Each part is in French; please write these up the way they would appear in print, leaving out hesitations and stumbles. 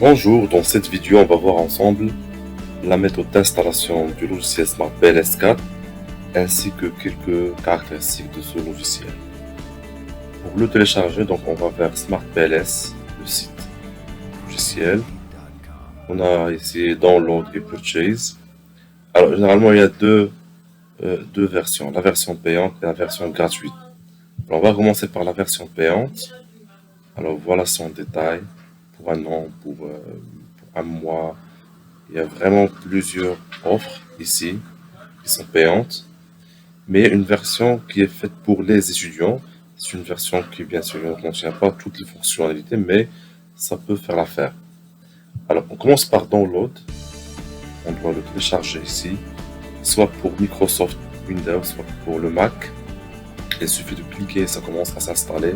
Bonjour, dans cette vidéo on va voir ensemble la méthode d'installation du logiciel Smart PLS 4 ainsi que quelques caractéristiques de ce logiciel. Pour le télécharger, donc on va vers Smart PLS, le site logiciel. On a ici Download et Purchase. Alors généralement il y a deux versions, la version payante et la version gratuite. Alors, on va commencer par la version payante. Alors voilà son détail pour un an, pour un mois. Il y a vraiment plusieurs offres ici qui sont payantes, mais une version qui est faite pour les étudiants. C'est une version qui bien sûr ne contient pas toutes les fonctionnalités, mais ça peut faire l'affaire. Alors on commence par Download. On doit le télécharger ici, soit pour Microsoft Windows, soit pour le Mac. Il suffit de cliquer et ça commence à s'installer,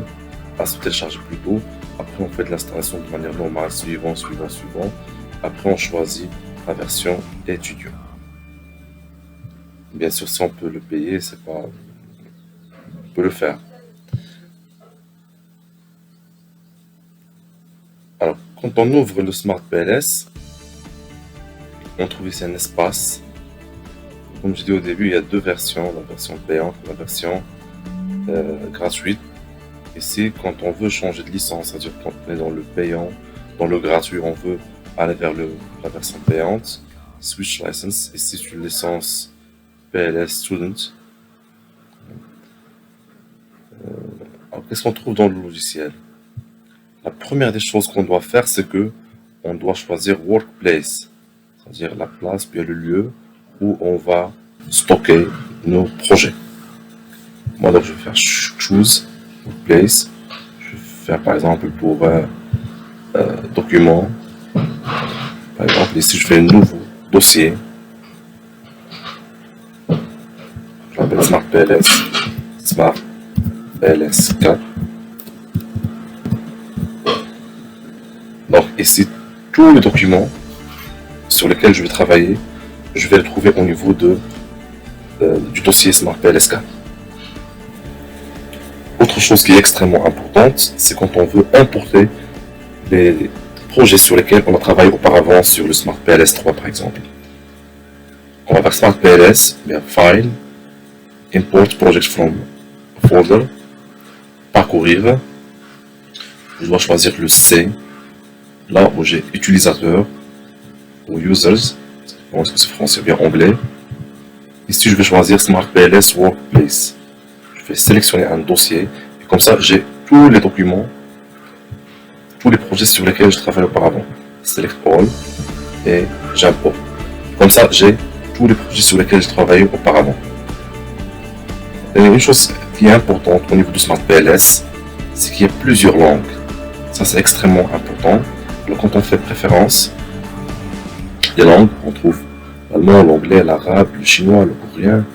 à se télécharger plutôt. Après on fait de l'installation de manière normale, suivant. Après on choisit la version étudiant. Bien sûr, si on peut le payer, c'est pas, on peut le faire. Alors, quand on ouvre le Smart PLS, on trouve ici un espace. Comme je dis au début, il y a deux versions, la version payante et la version gratuite. Ici, quand on veut changer de licence, c'est-à-dire quand on est dans le payant, dans le gratuit, on veut aller vers la version payante, Switch License, ici c'est une licence PLS Student. Alors qu'est-ce qu'on trouve dans le logiciel? La première des choses qu'on doit faire, c'est que on doit choisir Workplace, c'est-à-dire la place, puis le lieu où on va stocker nos projets. Moi donc je vais faire Choose Workplace. Je vais faire par exemple pour document. Par exemple, ici je fais un nouveau dossier. Je l'appelle Smart PLS 4. Donc ici, tous les documents sur lesquels je vais travailler, je vais les trouver au niveau du dossier Smart PLS 4. Autre chose qui est extrêmement importante, c'est quand on veut importer les projets sur lesquels on a travaillé auparavant sur le Smart PLS 3 par exemple. On va vers Smart PLS, bien File, Import Projects from Folder, parcourir. Je dois choisir le C, là où j'ai utilisateur ou users, je pense que c'est français ou bien anglais. Ici je vais choisir Smart PLS Workplace. Je vais sélectionner un dossier et comme ça j'ai tous les documents, tous les projets sur lesquels je travaille auparavant. Select All et j'importe. Comme ça j'ai tous les projets sur lesquels j'ai travaillé auparavant. Et une chose qui est importante au niveau du Smart PLS, c'est qu'il y a plusieurs langues. Ça c'est extrêmement important. Alors, quand on fait préférence, les langues, on trouve l'allemand, l'anglais, l'arabe, le chinois, le coréen,